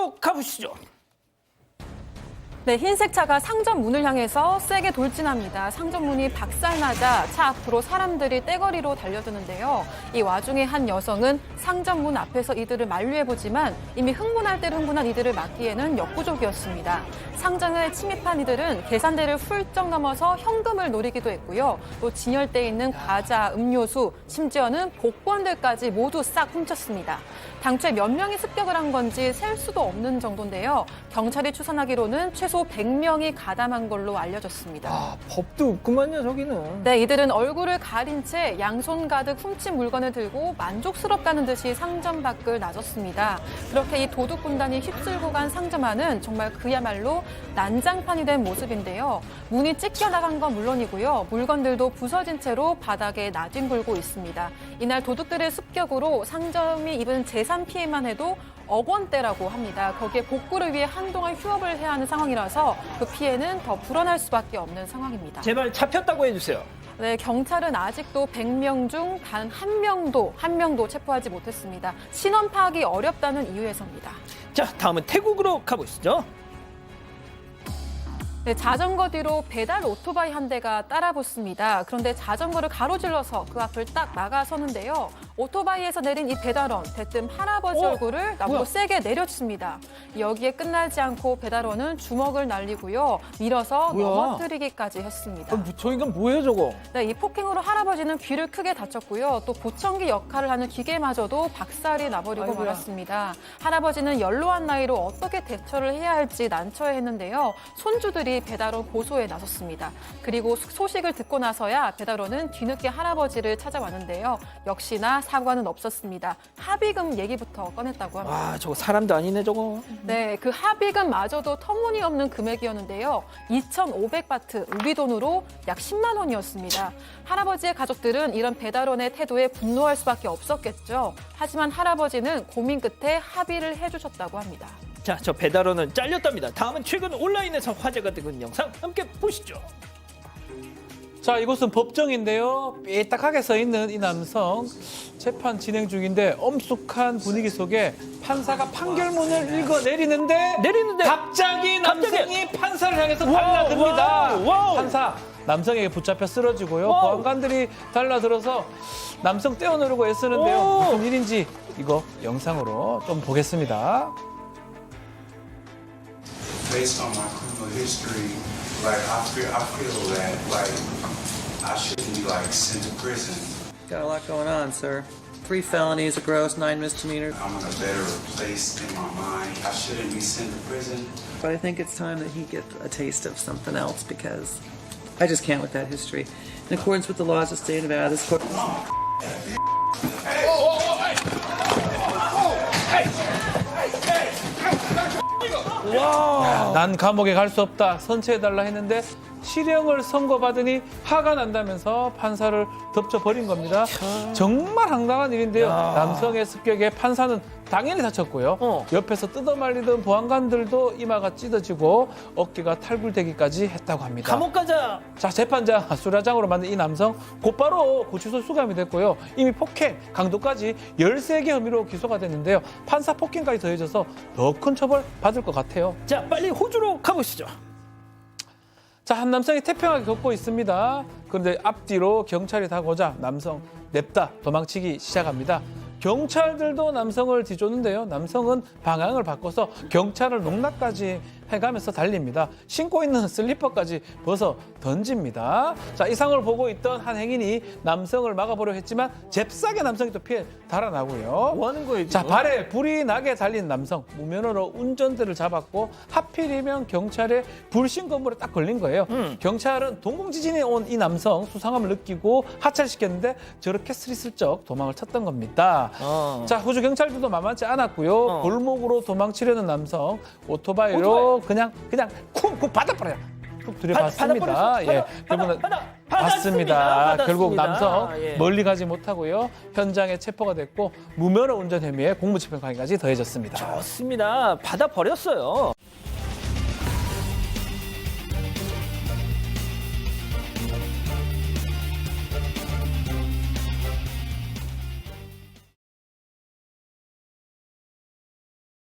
호주로 가보시죠. 네, 흰색 차가 상점 문을 향해서 세게 돌진합니다. 상점 문이 박살나자 차 앞으로 사람들이 떼거리로 달려드는데요. 이 와중에 한 여성은 상점 문 앞에서 이들을 만류해보지만 이미 흥분할 대로 흥분한 이들을 막기에는 역부족이었습니다. 상점에 침입한 이들은 계산대를 훌쩍 넘어서 현금을 노리기도 했고요. 또 진열대에 있는 과자, 음료수, 심지어는 복권들까지 모두 싹 훔쳤습니다. 당초에 몇 명이 습격을 한 건지 셀 수도 없는 정도인데요. 경찰이 추산하기로는 최소 100명이 가담한 걸로 알려졌습니다. 아, 법도 없구만요, 저기는. 네, 이들은 얼굴을 가린 채 양손 가득 훔친 물건을 들고 만족스럽다는 듯이 상점 밖을 나섰습니다. 그렇게 이 도둑 군단이 휩쓸고 간 상점 안은 정말 그야말로 난장판이 된 모습인데요. 문이 찢겨나간 건 물론이고요. 물건들도 부서진 채로 바닥에 나뒹굴고 있습니다. 이날 도둑들의 습격으로 상점이 입은 재산 피해만 해도 억 원대라고 합니다. 거기에 복구를 위해 한동안 휴업을 해야 하는 상황이라서 그 피해는 더 불어날 수밖에 없는 상황입니다. 제발 잡혔다고 해주세요. 네, 경찰은 아직도 100명 중 단 한 명도 체포하지 못했습니다. 신원 파악이 어렵다는 이유에서입니다. 자, 다음은 태국으로 가보시죠. 네, 자전거 뒤로 배달 오토바이 한 대가 따라붙습니다. 그런데 자전거를 가로질러서 그 앞을 딱 막아서는데요. 오토바이에서 내린 이 배달원, 대뜸 할아버지 얼굴을 나보고 세게 내려칩니다. 여기에 끝나지 않고 배달원은 주먹을 날리고요. 밀어서 넘어뜨리기까지 했습니다. 저 인간 뭐예요, 저거? 네, 이 폭행으로 할아버지는 귀를 크게 다쳤고요. 또 보청기 역할을 하는 기계마저도 박살이 나버리고 말았습니다. 할아버지는 연로한 나이로 어떻게 대처를 해야 할지 난처해했는데요. 손주들이 배달원 고소에 나섰습니다. 그리고 소식을 듣고 나서야 배달원은 뒤늦게 할아버지를 찾아왔는데요. 역시나 사과는 없었습니다. 합의금 얘기부터 꺼냈다고 합니다. 와, 저거 사람도 아니네, 저거. 네, 그 합의금마저도 터무니없는 금액이었는데요. 2,500바트, 우리 돈으로 약 10만 원이었습니다. 할아버지의 가족들은 이런 배달원의 태도에 분노할 수밖에 없었겠죠. 하지만 할아버지는 고민 끝에 합의를 해주셨다고 합니다. 자, 저 배달원은 잘렸답니다. 다음은 최근 온라인에서 화제가 되는 영상 함께 보시죠. 자, 이곳은 법정인데요. 삐딱하게 서 있는 이 남성 재판 진행 중인데 엄숙한 분위기 속에 판사가 판결문을 읽어 내리는데 갑자기 남성이 판사를 향해서 달라듭니다. 판사 남성에게 붙잡혀 쓰러지고요. 보안관들이 달라들어서 남성 떼어내려고 애쓰는데요. 무슨 일인지 이거 영상으로 좀 보겠습니다. Based on my criminal history, like I feel that like I shouldn't be like sent to prison. Got a lot going on, sir. 3 felonies, a gross, 9 misdemeanors. I'm in a better place in my mind. I shouldn't be sent to prison. But I think it's time that he gets a taste of something else because I just can't with that history. In accordance with the laws of the state of Nevada, this court... 난 감옥에 갈 수 없다. 선처해달라 했는데 실형을 선고받으니 화가 난다면서 판사를 덮쳐버린 겁니다. 정말 황당한 일인데요. 남성의 습격에 판사는 당연히 다쳤고요. 옆에서 뜯어말리던 보안관들도 이마가 찢어지고 어깨가 탈불되기까지 했다고 합니다. 감옥 가자. 자, 재판장 수라장으로 만든 이 남성 곧바로 구치소 수감이 됐고요. 이미 폭행, 강도까지 13개 혐의로 기소가 됐는데요. 판사 폭행까지 더해져서 더 큰 처벌 받을 것 같아요. 자, 빨리 호주로 가보시죠. 자, 한 남성이 태평하게 걷고 있습니다. 그런데 앞뒤로 경찰이 다가오자 남성 냅다 도망치기 시작합니다. 경찰들도 남성을 뒤쫓는데요. 남성은 방향을 바꿔서 경찰을 농락까지 해가면서 달립니다. 신고 있는 슬리퍼까지 벗어 던집니다. 자, 이 상황을 보고 있던 한 행인이 남성을 막아보려 했지만 잽싸게 남성이 또 피해 달아나고요. 뭐 하는 거예요, 지금? 자, 발에 불이 나게 달린 남성, 무면허로 운전대를 잡았고 하필이면 경찰의 불신 검문에 딱 걸린 거예요. 경찰은 동공지진에 온 이 남성 수상함을 느끼고 하차시켰는데 저렇게 스리슬쩍 도망을 쳤던 겁니다. 자, 호주 경찰들도 만만치 않았고요. 골목으로 도망치려는 남성 오토바이로 그냥 쿵쿵 받아버려요. 툭 들여봤습니다. 봤습니다. 결국 남성 멀리 가지 못하고요. 현장에 체포가 됐고 무면허 운전 혐의에 공무집행 강의까지 더해졌습니다. 좋습니다. 받아버렸어요.